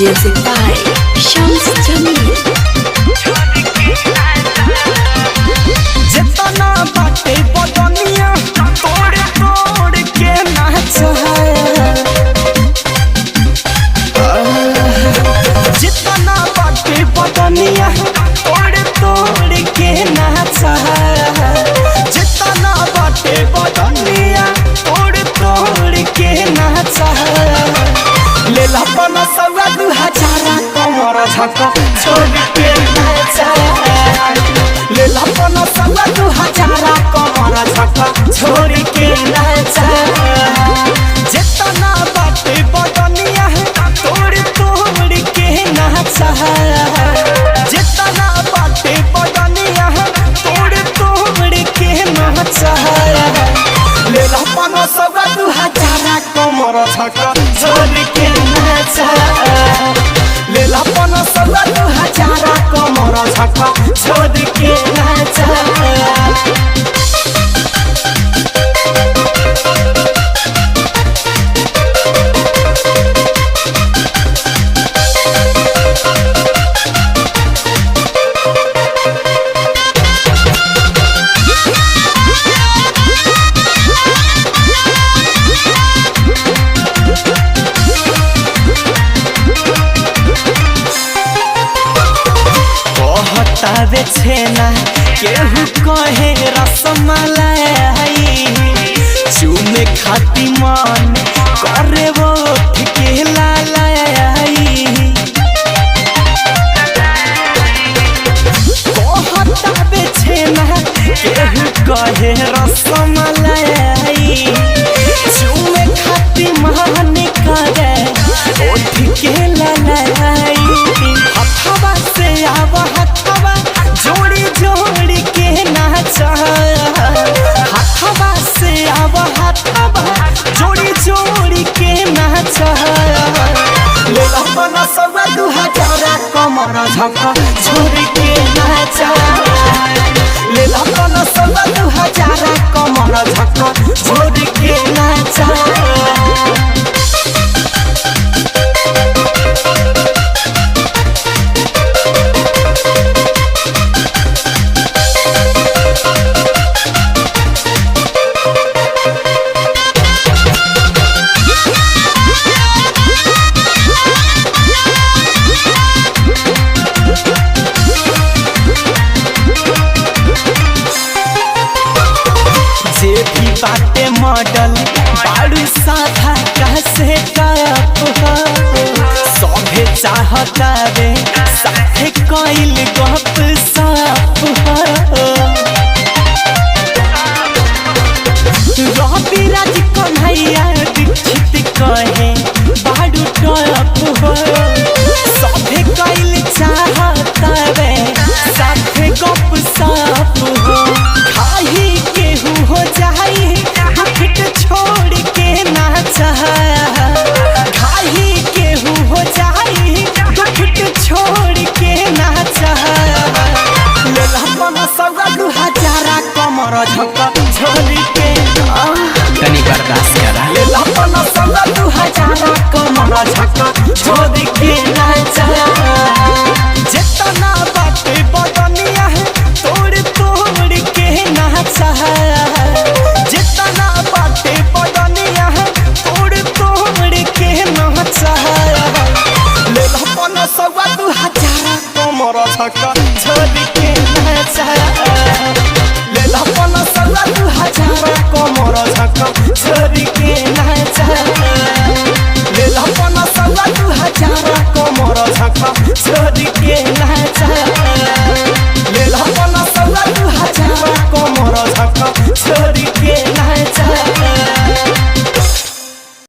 Music by Shams Jamil. जितना बाटे बदनिया तोड़ तोड़ के नाच जितना बाटे बदनिया तोड़ तोड़ के नाच जितना बाटे बदनिया तोड़ तोड़ के नाच लेला पना सवा 2000 कमर झका छोड़ के नाच लेला पना सवा 2000 कमर झका छोड़ के नाच जितना बाटे बदनिया तोड़ तोड़ के नाच जितना बाटे बदनिया तोड़ तोड़ के नाच लेला पना सवा 2000 कमर झका छोड़ के नाच लेला पना सवा 2000 कमर झका छोड़ के नाच कहतावे छेना केहू कहे रसमलाई चूमे खाती मन करे वो ठिके लालाई कहतावे छेना केहू कहे रसमलाई चूमे खाती मन करे वो ठिके लालाई हथवा से आवा हथवा जोड़ी जोड़ी के नाच हथवा से आवा हथवा जोड़ी जोड़ी के नाच लेला पना सवा 2000 कमर झका छोड़ के नाच लेला पना सवा 2000 कमर झका छोड़ के नाच जे भी बाटे मॉडल बाड़ू साधा कैसे टाप सभे चाहता रे साथे कइल गप साप रवि राज कन्हैया दीक्षित कहे बाड़ू टॉप सभे कइल चाहता रे साथे गप साप खाही केहू हो जाई दुखट छोड़ के नाच खाही केहू हो जाई दुखट छोड़ के नाच लेला पना सवा 2000 कमर झका छोड़ के तनी बर्दाश्त करा लेला पना सवा 2000 कमर झका छोड़ के नाच जितना बाटे बदनिया तोड़ तोड़ के नाच जितना बाटे बदनिया तोड़ तोड़ के नाच लेला पना सवा 2000 कमर झका छोड़ के नाच लेला पना सवा 2000 कमर झका छोड़ के नाच लेला पना सवा 2000 कमर झका छोड़